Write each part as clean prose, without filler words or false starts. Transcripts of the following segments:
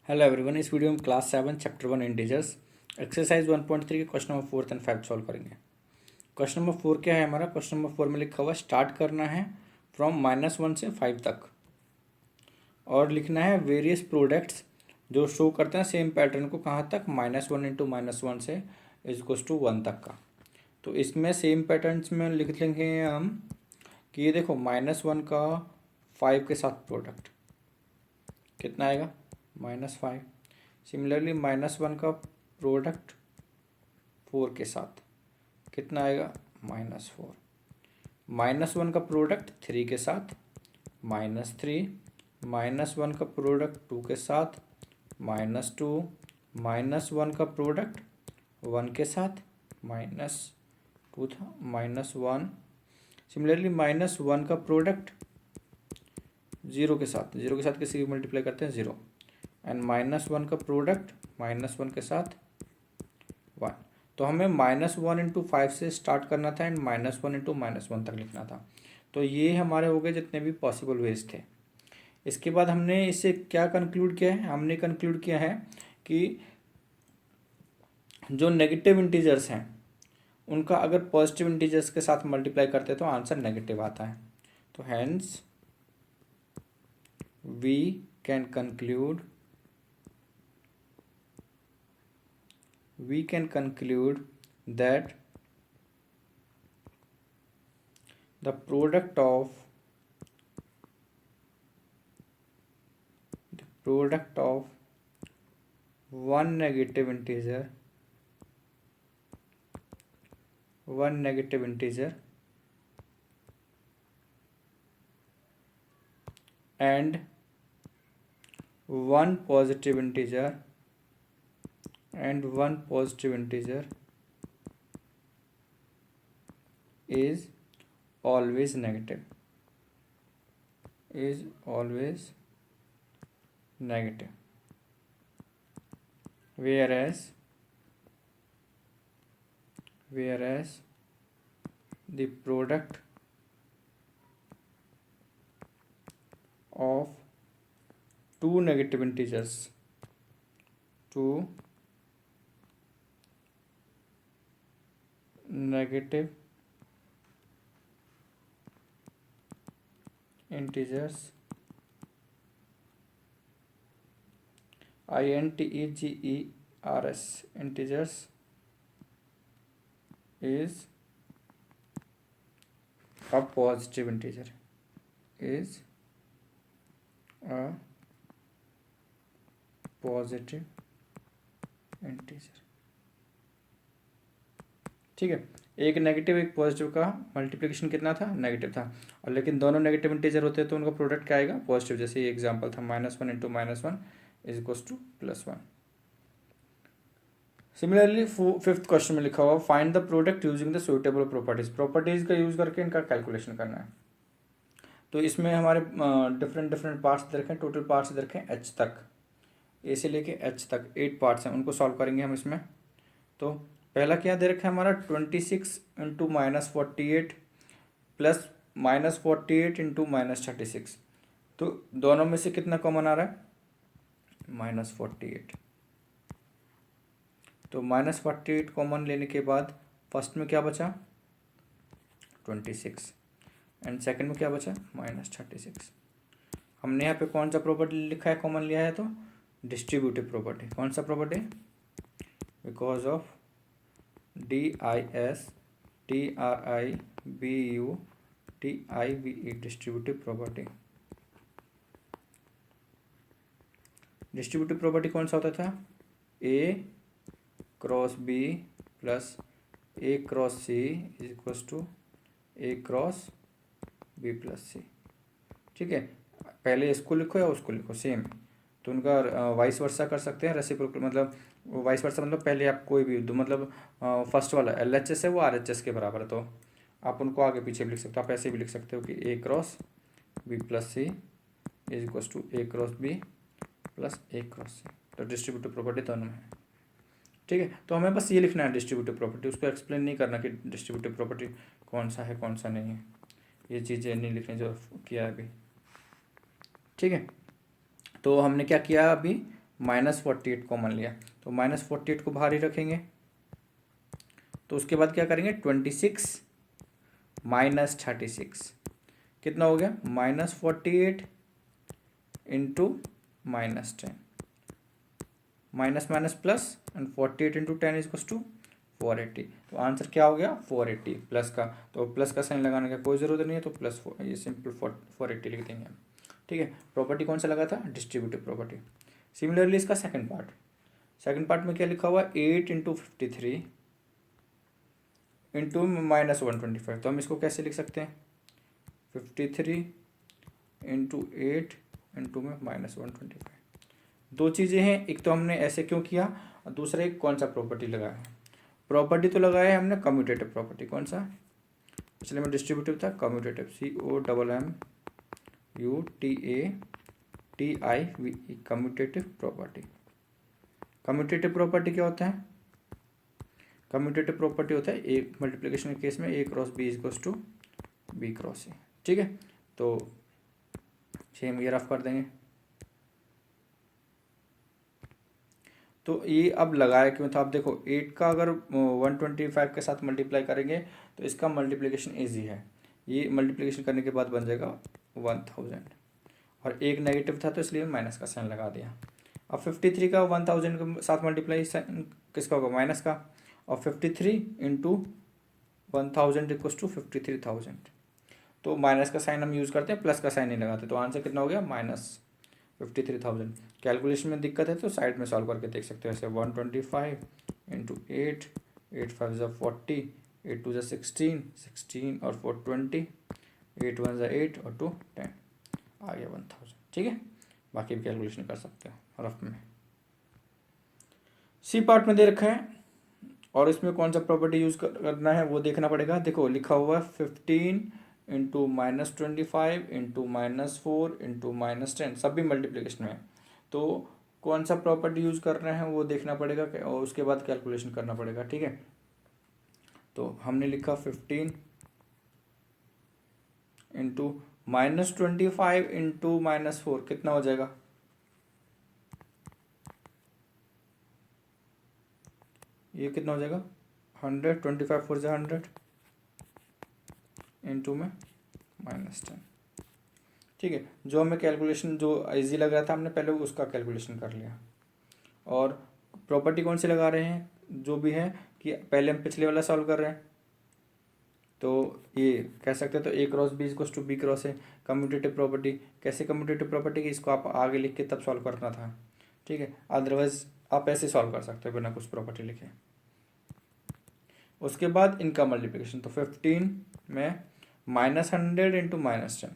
Hello everyone. इस video में class 7 chapter 1 integers exercise 1.3 के क्वेश्चन नंबर 4 एंड 5 सॉल्व करेंगे। क्वेश्चन नंबर 4 क्या है हमारा? क्वेश्चन नंबर 4 में लिखा हुआ स्टार्ट करना है फ्रॉम -1 से 5 तक और लिखना है वेरियस प्रोडक्ट्स जो शो करते हैं सेम पैटर्न को कहाँ तक, -1 इंटू -1 से =1 तक का। तो इसमें सेम पैटर्न्स में लिख लेंगे हम कि ये देखो -1 का 5 के साथ प्रोडक्ट कितना आएगा, -5। सिमिलरली -1 का प्रोडक्ट 4 के साथ कितना आएगा, -4। -1 का प्रोडक्ट 3 के साथ -3, -1 का प्रोडक्ट 2 के साथ -2, -1 का प्रोडक्ट 1 के साथ -2 था -1। सिमिलरली -1 का प्रोडक्ट 0 के साथ किसी की मल्टीप्लाई करते हैं 0, एंड -1 का प्रोडक्ट -1 के साथ 1। तो हमें -1 इंटू 5 से स्टार्ट करना था एंड -1 इंटू -1 तक लिखना था। तो ये हमारे हो गए जितने भी पॉसिबल वेज थे। इसके बाद हमने इससे क्या कंक्लूड किया है? हमने कंक्लूड किया है कि जो नेगेटिव इंटीजर्स हैं उनका अगर पॉजिटिव इंटीजर्स के साथ मल्टीप्लाई करते हैं तो आंसर नेगेटिव आता है। तो hence we can conclude that the product of one negative integer and one positive integer is always negative, whereas the product of two negative integers integers is a positive integer, ठीक है। एक negative एक positive का multiplication कितना था, negative था, और लेकिन दोनों नेगेटिव इंटीजर होते हैं तो उनका प्रोडक्ट क्या आएगा, पॉजिटिव। जैसे ये एग्जांपल था -1 इंटू -1 =+1। सिमिलरली फिफ्थ क्वेश्चन में लिखा हुआ find the product using the suitable properties का यूज करके इनका कैलकुलेशन करना है। तो इसमें हमारे डिफरेंट पार्ट्स दे रखे हैं, टोटल पार्ट्स दे रखे हैं एच तक, ए से लेके एच तक 8 पार्ट्स हैं, उनको सॉल्व करेंगे हम इसमें। तो पहला क्या दे रखा है हमारा 26 इंटू -48 प्लस -48 इंटू -36। तो दोनों में से कितना कॉमन आ रहा है, -48। तो -48 कॉमन लेने के बाद फर्स्ट में क्या बचा, 26, एंड सेकंड में क्या बचा, -36। हमने यहाँ पे कौन सा प्रॉपर्टी लिखा है, कॉमन लिया है तो डिस्ट्रीब्यूटिव प्रॉपर्टी। कौन सा property, because of DISTRIBUTIVE distributive property. Distributive property कौन सा होता था, A cross B plus A cross C = A cross B plus C। ठीक है, पहले इसको लिखो या उसको लिखो सेम, तो उनका वाइस वर्सा कर सकते हैं, रेसिप्रोकल मतलब वाइस वर्सा मतलब पहले आप कोई भी दो, मतलब फर्स्ट वाला LHS है वो RHS के बराबर है, तो आप उनको आगे पीछे भी लिख सकते हो। आप ऐसे भी लिख सकते हो कि A cross B plus C = A cross B plus A cross C। तो डिस्ट्रीब्यूटिव प्रॉपर्टी दोनों में है। ठीक है, तो हमें बस ये लिखना है डिस्ट्रीब्यूटिव प्रॉपर्टी, उसको एक्सप्लेन नहीं करना कि डिस्ट्रीब्यूटिव प्रॉपर्टी कौन सा है कौन सा नहीं है, ये चीज़ें नहीं लिखनी जो किया है अभी। ठीक है, तो हमने क्या किया अभी, -48 कॉमन लिया, तो -48 को बाहर ही रखेंगे। तो उसके बाद क्या करेंगे, 26 माइनस 36 कितना हो गया, -48 into -10, minus minus plus and 48 into 10 is to 480। तो आंसर क्या हो गया, 480 प्लस का, तो प्लस का साइन लगाने का कोई ज़रूरत नहीं है, तो प्लस ये सिंपल 480 लिख देंगे हम। ठीक है, प्रॉपर्टी कौन सा लगा था, डिस्ट्रीब्यूटिव प्रॉपर्टी। सिमिलरली इसका सेकंड पार्ट में क्या लिखा हुआ है, 8 इंटू 53 इंटू -125। तो हम इसको कैसे लिख सकते हैं, 53 इंटू 8 इंटू में -125। दो चीज़ें हैं, एक तो हमने ऐसे क्यों किया और दूसरा एक कौन सा प्रॉपर्टी लगाया है। प्रॉपर्टी तो लगाया है हमने कम्यूटेटिव प्रॉपर्टी, कौन सा, पिछले में डिस्ट्रीब्यूटिव था, commutative, COMMUTATIV, commutative property. Commutative property क्या होता है, कम्यूटेटिव प्रॉपर्टी होता है ए मल्टीप्लिकेशन के केस में A cross B is to B cross A। ठीक है, तो सेम ये रफ कर देंगे। तो ये अब लगाया क्यों था, आप देखो 8 का अगर 125 के साथ मल्टीप्लाई करेंगे तो इसका मल्टीप्लिकेशन ईजी है, ये मल्टीप्लिकेशन करने के बाद बन जाएगा 1000, और एक नेगेटिव था तो इसलिए माइनस का साइन लगा दिया। अब 53 का 1000 के साथ मल्टीप्लाई साइन किसका होगा, माइनस का, और 53 इंटू 1000 इक्वल्स टू 53,000, तो माइनस का साइन हम यूज़ करते हैं, प्लस का साइन नहीं लगाते, तो आंसर कितना हो गया, -53,000। कैलकुलेशन में दिक्कत है तो साइड में सॉल्व करके देख सकते हो, ऐसे 125 इंटू 8, 8 5 ज़ा 40, 8 2 ज़ा 16, 16 और 4 20, 8 1 ज़ा 8 और 2 10, आ गया 1000। ठीक है, बाकी भी कैलकुलेशन कर सकते हो रफ में। सी पार्ट में दे रखा है और इसमें कौन सा प्रॉपर्टी यूज़ करना है वो देखना पड़ेगा। देखो लिखा हुआ है 15 इंटू -25 इंटू -4 इंटू -10, सब भी मल्टीप्लिकेशन में, तो कौन सा प्रॉपर्टी यूज़ कर रहे हैं वो देखना पड़ेगा और उसके बाद कैलकुलेशन करना पड़ेगा। ठीक है, तो हमने लिखा 15 इंटू -25 इंटू -4 कितना हो जाएगा, ये कितना हो जाएगा 100, 25 4 ज़ा 100 इंटू में -10। ठीक है, जो हमें कैलकुलेशन जो इजी लग रहा था हमने पहले उसका कैलकुलेशन कर लिया। और प्रॉपर्टी कौन सी लगा रहे हैं, जो भी है कि पहले हम पिछले वाला सॉल्व कर रहे हैं, तो ये कह सकते हैं, तो A cross B equals to B cross A, commutative property. कैसे कम्यूटेटिव प्रॉपर्टी की, इसको आप आगे लिख के तब सॉल्व करना था। ठीक है, अदरवाइज आप ऐसे सॉल्व कर सकते हो बिना कुछ प्रॉपर्टी लिखे। उसके बाद इनका मल्टीप्लिकेशन, तो 15 में -100 इंटू -10,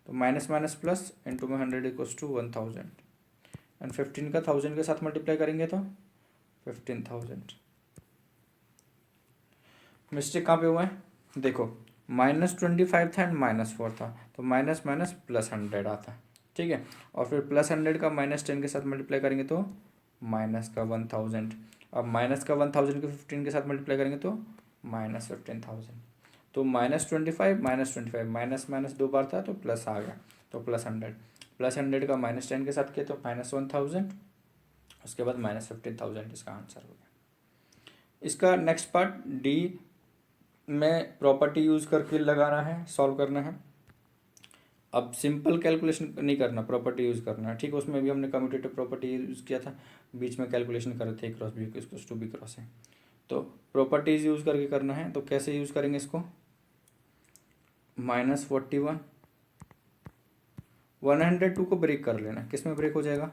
तो माइनस माइनस प्लस इंटू में 100 इक्वल्स टू 1000, एंड 15 का 1000 के साथ मल्टीप्लाई करेंगे तो 15,000। मिस्टेक कहाँ पे हुआ है, देखो -25 था एंड -4 था, तो माइनस माइनस प्लस 100 आता। ठीक है, और फिर +100 का -10 के साथ मल्टीप्लाई करेंगे तो माइनस का 1000, अब माइनस का 1000 को 15 के साथ मल्टीप्लाई करेंगे तो -15,000, तो -25 -25 माइनस माइनस दो बार था तो प्लस आ गया, तो +100 का -10 के साथ किया तो -1000, उसके बाद -15,000 इसका आंसर हो गया। इसका नेक्स्ट पार्ट डी में प्रॉपर्टी यूज़ करके लगाना है, सॉल्व करना है। अब सिंपल कैलकुलेशन नहीं करना, प्रॉपर्टी यूज़ करना है। ठीक, उसमें भी हमने कम्यूटेटिव प्रॉपर्टी यूज़ किया था, बीच में कैलकुलेशन कर रहे थे A cross B equals to B cross A, तो प्रॉपर्टीज़ यूज़ करके करना है। तो कैसे यूज़ करेंगे इसको, -41 102 को ब्रेक कर लेना, किस में ब्रेक हो जाएगा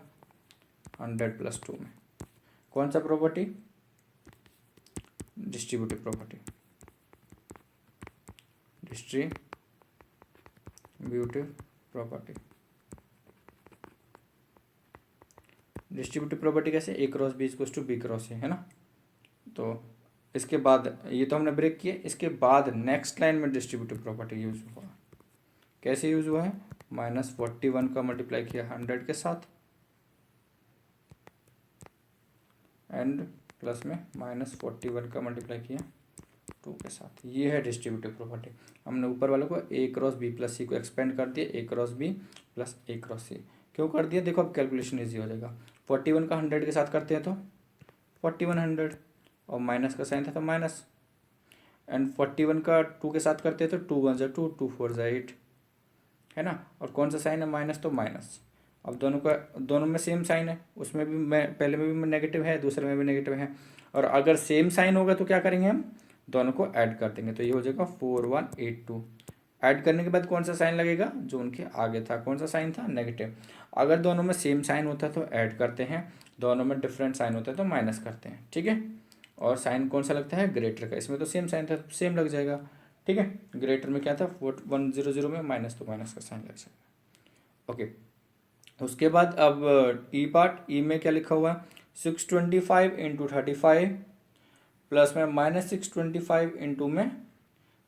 100 + 2 में, कौन सा property, distributive property, distributive property. Distributive property कैसे, A cross B equals to B cross A, है ना। तो इसके बाद ये तो हमने ब्रेक किया, इसके बाद नेक्स्ट लाइन में डिस्ट्रीब्यूटिव प्रॉपर्टी यूज़ हुआ। कैसे यूज़ हुआ है, -41 का मल्टीप्लाई किया 100 के साथ एंड प्लस में -41 का मल्टीप्लाई किया 2 के साथ, ये है डिस्ट्रीब्यूटिव प्रॉपर्टी। हमने ऊपर वाले को A क्रॉस B + C को एक्सपेंड कर दिया, A cross B + A cross C क्यों कर दिया, देखो अब कैलकुलेशन ईजी हो जाएगा। 41 का 100 के साथ करते हैं तो 4100, और माइनस का साइन था तो माइनस, एंड 41 का 2 के साथ करते हैं तो 2 1 2, 2 4 8, है ना। और कौन सा साइन है, माइनस, तो माइनस। अब दोनों में सेम साइन है, उसमें भी पहले में भी नेगेटिव है, दूसरे में भी नेगेटिव है। और अगर सेम साइन होगा तो क्या करेंगे, हम दोनों को ऐड कर देंगे, तो ये हो जाएगा 4182। ऐड करने के बाद कौन सा साइन लगेगा, जो उनके आगे था, कौन सा साइन था, नेगेटिव। अगर दोनों में सेम साइन होता है तो ऐड करते हैं, दोनों में डिफरेंट साइन होता है तो माइनस करते हैं, ठीक है। और साइन कौन सा लगता है, ग्रेटर का, इसमें तो सेम साइन था, सेम लग जाएगा, ठीक है। ग्रेटर में क्या था, 100 में माइनस, तो माइनस का साइन लग जाएगा, ओके। उसके बाद अब ई पार्ट, ई में क्या लिखा हुआ है, 625 इंटू 35 प्लस में -625 इंटू में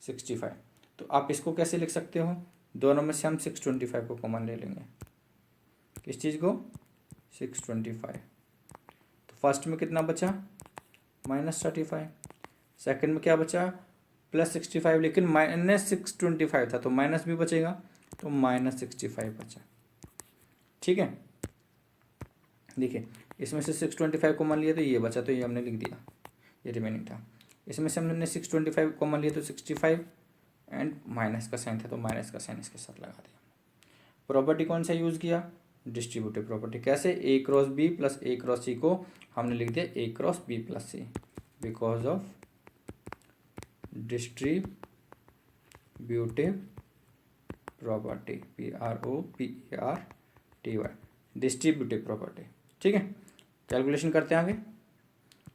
65। तो आप इसको कैसे लिख सकते हो, दोनों में से हम 625 को कॉमन ले लेंगे, किस चीज़ को, 625। तो फर्स्ट में कितना बचा, -35, सेकंड में क्या बचा, +65, लेकिन -625 था तो माइनस भी बचेगा, तो -65 बचा, ठीक है। देखिए इसमें से 625 को मान लिया तो ये बचा, तो ये हमने लिख दिया, ये रिमेनिंग था। इसमें से हमने 625 को मान लिया तो 65, एंड माइनस का साइन था तो माइनस का साइन इसके साथ लगा दिया। प्रॉपर्टी कौन सा यूज़ किया, डिस्ट्रीब्यूटिव प्रॉपर्टी। कैसे, A cross B plus A cross C को हमने लिख दिया A cross B plus C, because of distributive property, PROPERTY, distributive property, ठीक है। कैलकुलेशन करते हैं आगे,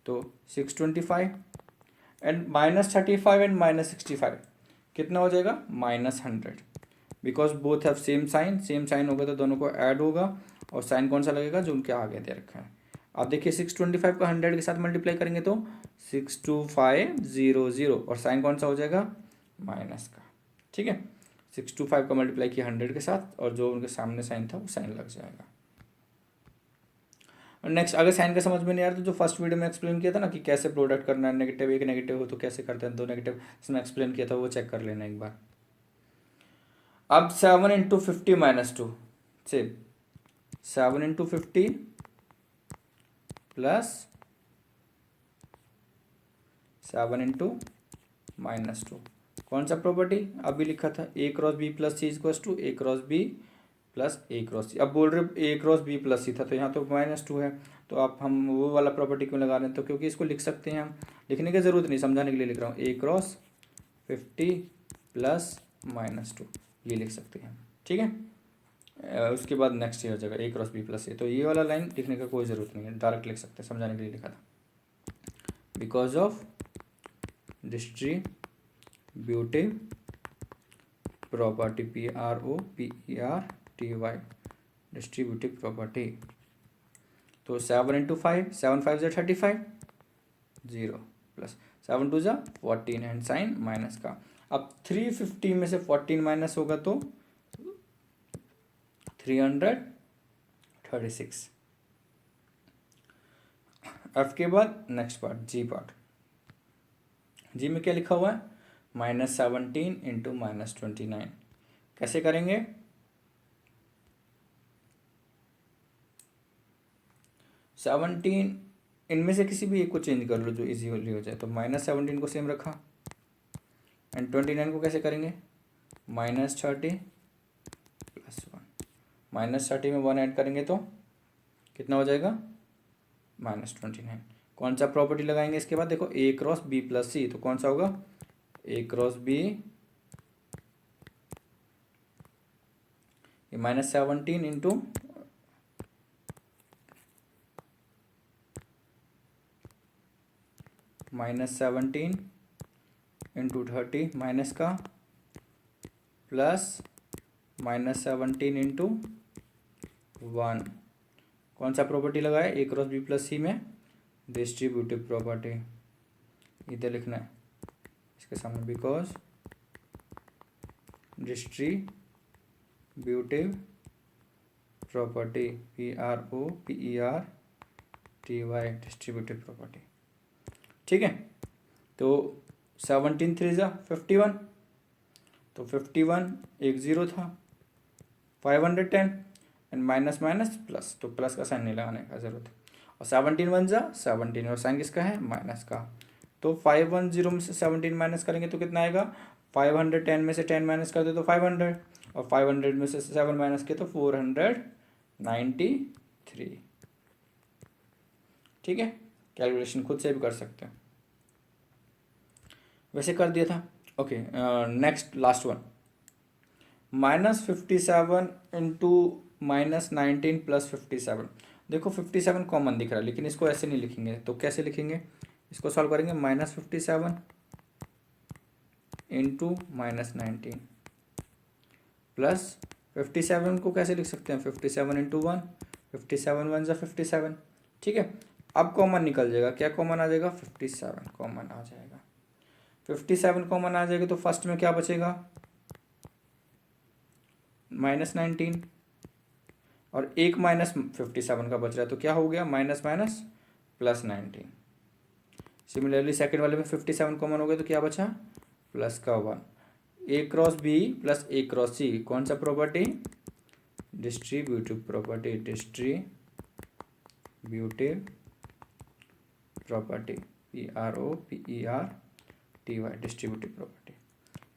तो 625 एंड -35 एंड -65 कितना हो जाएगा, -100, because both have same sign, same sign होगा तो दोनों को ऐड होगा, और साइन कौन सा लगेगा, जो उनके आगे दे रखा है। आप देखिए 625 को 100 के साथ मल्टीप्लाई करेंगे तो 62500, और साइन कौन सा हो जाएगा, माइनस का, ठीक है। 625 का मल्टीप्लाई किया 100 के साथ, और जो उनके सामने साइन था वो साइन लग जाएगा। और नेक्स्ट, अगर साइन का समझ में नहीं आ रहा तो जो फर्स्ट वीडियो में एक्सप्लेन किया था ना कि कैसे प्रोडक्ट करना है, नेगेटिव एक नेगेटिव हो तो कैसे करते हैं, दो नेगेटिव, इसमें एक्सप्लेन किया था, वो चेक कर लेना एक बार। अब 7 इंटू 50 -2 से 7 इंटू 50 प्लस 7 इंटू -2, कौन सा प्रॉपर्टी अभी लिखा था, A cross B plus C equals to A cross B plus A cross C। अब बोल रहे A cross B plus C था तो यहाँ तो -2 है, तो आप हम वो वाला प्रॉपर्टी क्यों लगा रहे हैं, तो क्योंकि इसको लिख सकते हैं हम, लिखने की ज़रूरत नहीं, समझाने के लिए लिख रहा हूँ। A क्रॉस 50 प्लस -2 ये लिख सकते हैं, ठीक है। उसके बाद नेक्स्ट ये हो जाएगा A cross B plus C, तो ये वाला लाइन लिखने का कोई ज़रूरत नहीं है, डायरेक्ट लिख सकते हैं, समझाने के लिए लिखा था। Because of distributive property, PROPERTY, distributive property. तो 7 इंटू 5, 7 5 ज़ा 35, 0 प्लस 7 2 ज़ा 14, एंड साइन माइनस का। अब 350 में से 14 माइनस होगा तो 336। F के बाद next part, G part. G में क्या लिखा हुआ है, -17 इंटू -29, कैसे करेंगे, इनमें से किसी भी एक को चेंज कर लो जो इजी हो जाए, तो -17 को सेम रखा, एंड 29 को कैसे करेंगे, -30 प्लस 1, -30 में 1 ऐड करेंगे तो कितना हो जाएगा, -29। कौन सा प्रॉपर्टी लगाएंगे इसके बाद, देखो A cross B plus C, तो कौन सा होगा, A क्रॉस B, ये -17 इंटू -17 इंटू 30 माइनस का, प्लस -17 इंटू 1, कौन सा प्रॉपर्टी लगाए, A cross B plus C में, डिस्ट्रीब्यूटिव प्रॉपर्टी, इधर लिखना है इसके सामने, because distributive property, PROPERTY, distributive property, ठीक है। तो 17 3 ज़ा 51, तो 51 एक 0 था, 510, एंड माइनस माइनस प्लस, तो प्लस का साइन नहीं लगाने का जरूरत है। और 17 वन जा 17, और साइन किसका है, माइनस का। तो 510 में से 17 माइनस करेंगे तो कितना आएगा, 510 में से 10 माइनस कर दे तो 500, और 500 में से 7 माइनस किया तो 493। ठीक है, कैलकुलेशन खुद से भी कर सकते हैं, वैसे कर दिया था। Okay, next last one, -57 into -19 plus 57। देखो 57 कॉमन दिख रहा है, लेकिन इसको ऐसे नहीं लिखेंगे, तो कैसे लिखेंगे, इसको सॉल्व करेंगे, -57 इंटू -19 प्लस 57 को कैसे लिख सकते हैं, 57 इंटू 1, 57 वन जा 57। ठीक है, अब कॉमन निकल जाएगा, क्या कॉमन आ जाएगा, 57 कॉमन आ जाएगा। 57 कॉमन आ जाएगा तो फर्स्ट में क्या बचेगा, -19, और एक -57 का बच रहा है, तो क्या हो गया, माइनस माइनस +19। सिमिलरली सेकेंड वाले में 57 कॉमन हो गया तो क्या बचा, प्लस का 1। A cross B plus A cross C, कौन सा property, distributive property, distributive property, PROPERTY, distributive property.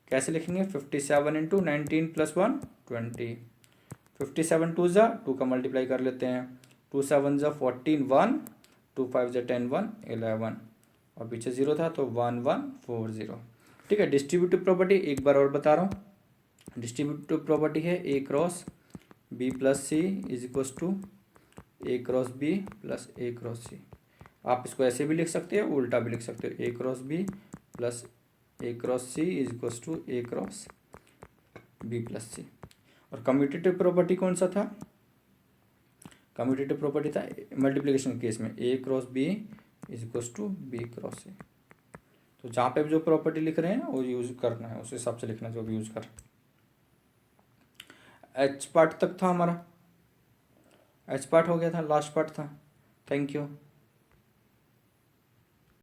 कैसे लिखेंगे, 57 इंटू 19 प्लस 1 20, 57 टू ज़ा 2 का मल्टीप्लाई कर लेते हैं, 2 7 ज़ा 14 1, 2 5 ज़ा 10 1 11, और पीछे 0 था तो 1 1 4 0। ठीक है, डिस्ट्रीब्यूटिव प्रॉपर्टी एक बार और बता रहा हूँ, डिस्ट्रीब्यूटिव प्रॉपर्टी है A cross B plus C is equals to A cross B plus A cross C। आप इसको ऐसे भी लिख सकते हो, उल्टा भी लिख सकते हो, A cross B plus A cross C is equals to A cross B plus C। और कम्यूटेटिव प्रॉपर्टी कौन सा था, कम्यूटेटिव प्रॉपर्टी था मल्टीप्लिकेशन केस में A cross B is equals to B cross C। तो जहाँ पे भी जो प्रॉपर्टी लिख रहे हैं वो यूज करना है, उस हिसाब से लिखना जो भी यूज कर। एच पार्ट तक था हमारा, एच पार्ट हो गया था, लास्ट पार्ट था। Thank you.